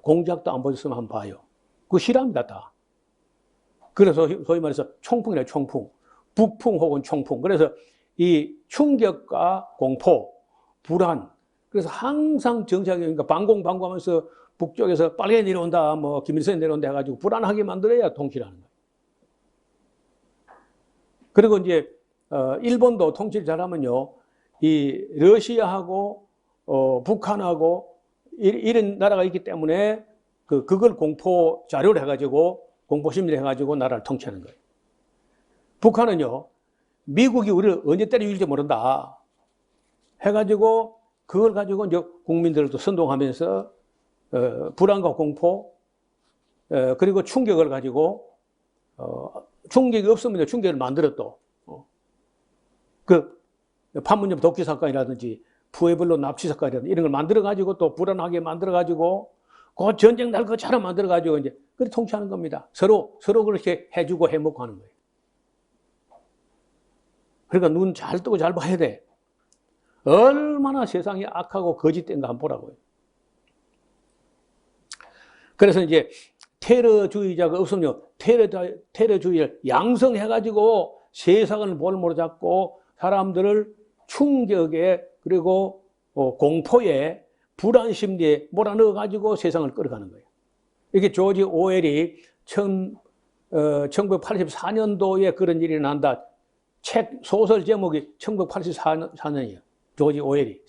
공작도 안 보셨으면 한번 봐요. 그거 실화입니다, 다. 그래서 소위 말해서 총풍이래요, 총풍. 북풍 혹은 총풍. 그래서 이 충격과 공포, 불안. 그래서 항상 정상이니까 방공하면서 북쪽에서 빨리 내려온다, 김일성이 내려온다 해가지고 불안하게 만들어야 통치를 하는 거예요. 그리고 이제, 일본도 통치를 잘하면요, 이 러시아하고, 북한하고, 이런 나라가 있기 때문에 그걸 공포 자료를 해가지고, 공포 심리를 해가지고 나라를 통치하는 거예요. 북한은요, 미국이 우리를 언제 때려줄지 모른다. 해가지고, 그걸 가지고 이제 국민들도 선동하면서, 불안과 공포, 그리고 충격을 가지고, 충격이 없으면 충격을 만들어 또. 판문점 도끼 사건이라든지, 푸에블로 납치 사건이라든지 이런 걸 만들어가지고 또 불안하게 만들어가지고, 그 전쟁 날 것처럼 만들어가지고 이제, 그렇게 통치하는 겁니다. 서로 그렇게 해주고 해먹고 하는 거예요. 그러니까 눈 잘 뜨고 잘 봐야 돼. 얼마나 세상이 악하고 거짓된가 한번 보라고요. 그래서 이제 테러주의자가 없으면 테러주의를 양성해가지고 세상을 볼모로 잡고 사람들을 충격에 그리고 공포에 불안 심리에 몰아넣어가지고 세상을 끌어가는 거예요. 이게 조지 오웰이 1984년도에 그런 일이 난다. 소설 제목이 1984년이에요. 조지 오웰이.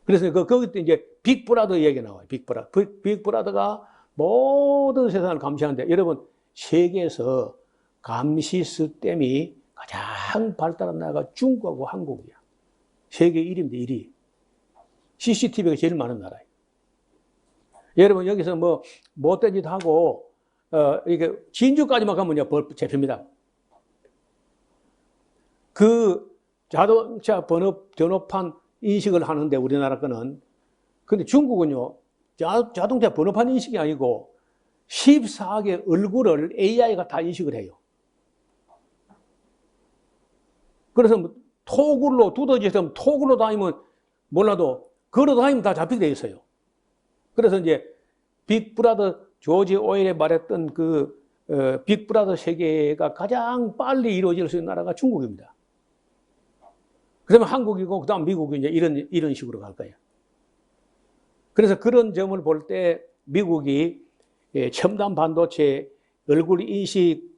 그래서 거기 때 이제 빅브라더 얘기 나와요. 빅브라더가 모든 세상을 감시하는데 여러분 세계에서 감시 시스템이 가장 발달한 나라가 중국하고 한국이야. 세계 1위인데 1위. CCTV가 제일 많은 나라예요. 여러분 여기서 못된 짓 하고 이게 진주까지만 가면요, 벌 잡힙니다. 그 자동차 번호판 인식을 하는데 우리나라 거는. 근데 중국은요, 자동차 번호판 인식이 아니고 14개 얼굴을 AI가 다 인식을 해요. 그래서 뭐 토굴로, 두더지처럼 토굴로 다니면 몰라도 걸어 다니면 다 잡히게 돼 있어요. 그래서 이제 빅브라더 조지 오웰이 말했던 그 빅브라더 세계가 가장 빨리 이루어질 수 있는 나라가 중국입니다. 그러면 한국이고 그다음 미국이 이제 이런 식으로 갈 거예요. 그래서 그런 점을 볼 때 미국이 첨단 반도체 얼굴 인식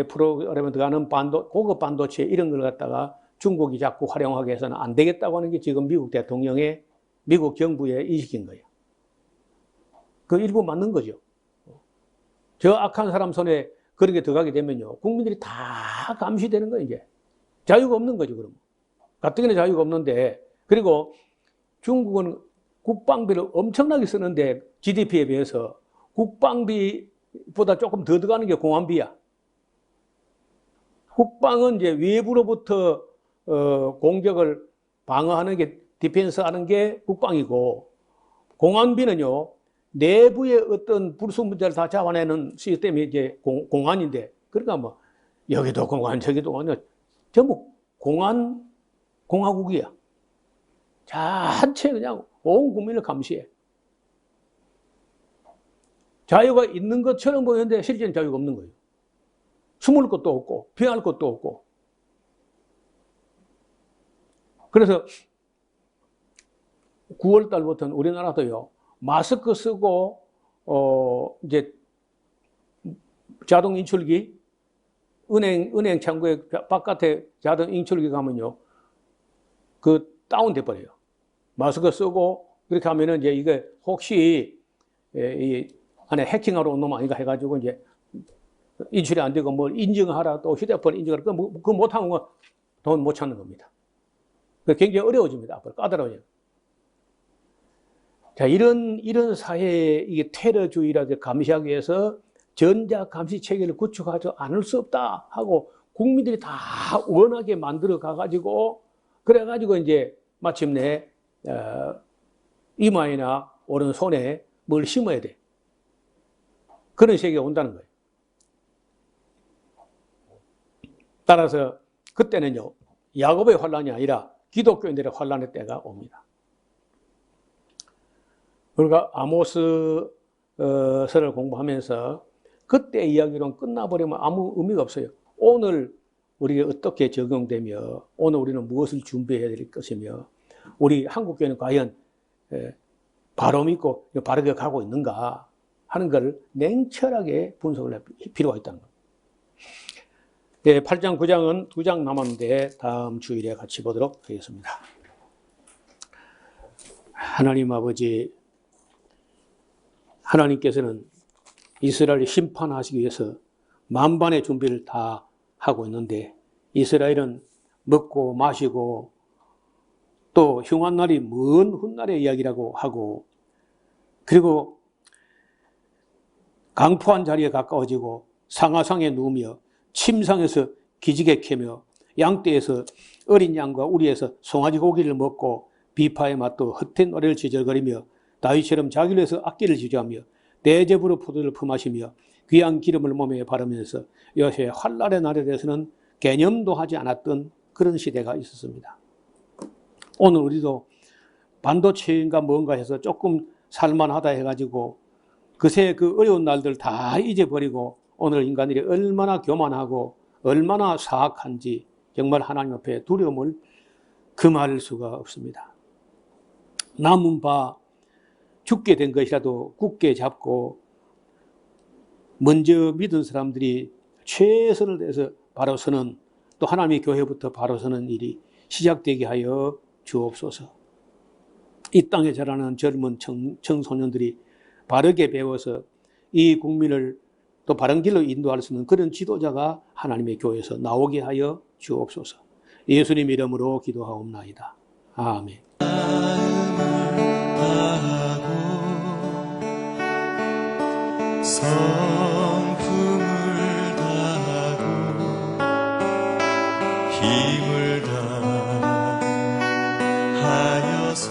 프로그램에 들어가는 고급 반도체 이런 걸 갖다가 중국이 자꾸 활용하게 해서는 안 되겠다고 하는 게 지금 미국 대통령의 미국 정부의 인식인 거예요. 그 일부 맞는 거죠. 저 악한 사람 손에 그런 게 들어가게 되면요, 국민들이 다 감시되는 거예요. 이제 자유가 없는 거죠. 그럼 가뜩이나 자유가 없는데, 그리고 중국은 국방비를 엄청나게 쓰는데 GDP에 비해서 국방비보다 조금 더 들어가는 게 공안비야. 국방은 이제 외부로부터 공격을 방어하는 게, 디펜스 하는 게 국방이고, 공안비는요, 내부의 어떤 불순 문제를 다 잡아내는 시스템이 이제 공안인데, 그러니까 뭐, 여기도 공안, 저기도 공안, 전부 공화국이야. 전체 그냥 온 국민을 감시해. 자유가 있는 것처럼 보이는데 실제는 자유가 없는 거예요. 숨을 것도 없고, 피할 것도 없고. 그래서 9월 달부터는 우리나라도요, 마스크 쓰고, 이제 자동 인출기, 은행 창구에 바깥에 자동 인출기 가면요, 그 다운돼 버려요. 마스크 쓰고 그렇게 하면은 이제 이게 혹시 이 안에 해킹하러 온 놈 아닌가 해가지고 이제 인출이 안 되고 뭘 인증하라, 또 휴대폰 인증하라, 그거 못하는 거 돈 못 찾는 겁니다. 굉장히 어려워집니다. 앞으로 까다로워요. 자, 이런 사회에 이게 테러주의라든지 감시하기 위해서 전자 감시 체계를 구축하지 않을 수 없다 하고 국민들이 다 원하게 만들어 가가지고, 그래가지고 이제 마침내 이마에나 오른손에 뭘 심어야 돼. 그런 세계가 온다는 거예요. 따라서 그때는요, 야곱의 환란이 아니라 기독교인들의 환란의 때가 옵니다. 우리가 아모스서를 공부하면서 그때 이야기로는 끝나버리면 아무 의미가 없어요. 오늘 우리가 어떻게 적용되며, 오늘 우리는 무엇을 준비해야 될 것이며, 우리 한국교회는 과연 바로 믿고 바르게 가고 있는가 하는 걸 냉철하게 분석을 할 필요가 있다는 겁니다. 네, 8장, 9장은 2장 남았는데 다음 주일에 같이 보도록 하겠습니다. 하나님 아버지, 하나님께서는 이스라엘을 심판하시기 위해서 만반의 준비를 다 하고 있는데, 이스라엘은 먹고 마시고 또 흉한 날이 먼 훗날의 이야기라고 하고, 그리고 강포한 자리에 가까워지고 상하상에 누우며 침상에서 기지개 캐며 양떼에서 어린 양과 우리에서 송아지 고기를 먹고 비파의 맛도 헛된 노래를 지저거리며 다윗처럼 자기를 위해서 악기를 지주하며 대접으로 포도를 품하시며 귀한 기름을 몸에 바르면서 여호와의 환난의 날에 대해서는 개념도 하지 않았던 그런 시대가 있었습니다. 오늘 우리도 반도체인가 뭔가 해서 조금 살만하다 해가지고 그새 그 어려운 날들 다 잊어버리고 오늘 인간들이 얼마나 교만하고 얼마나 사악한지 정말 하나님 앞에 두려움을 금할 수가 없습니다. 남은 바 죽게 된 것이라도 굳게 잡고 먼저 믿은 사람들이 최선을 다해서 바로 서는, 또 하나님의 교회부터 바로 서는 일이 시작되게 하여 주옵소서. 이 땅에 자라는 젊은 청소년들이 바르게 배워서 이 국민을 또 바른 길로 인도할 수 있는 그런 지도자가 하나님의 교회에서 나오게 하여 주옵소서. 예수님 이름으로 기도하옵나이다. 아멘. 성품 힘을 다하여서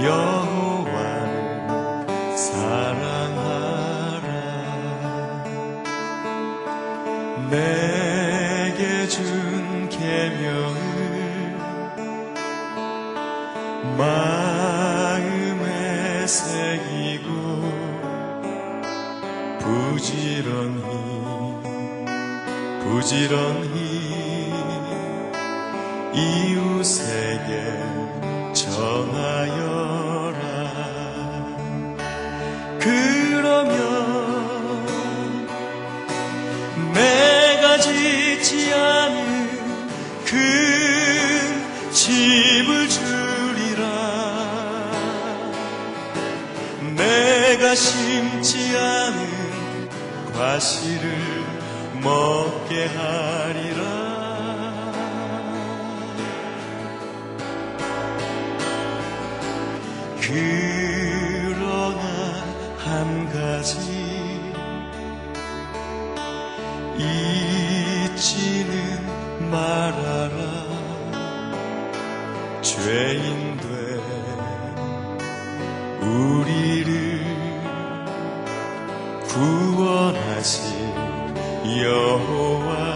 여호와를 사랑하라. 내게 준 계명을 마음에 새기고 부지런히 이웃에게 전하여라. 그러면 내가 짓지 않은 그 집을 주리라. 내가 심지 않은 과실을 먹게 하리라. 그러나 한 가지 잊지는 말아라. 죄인 된 우리를 구원하신 여호와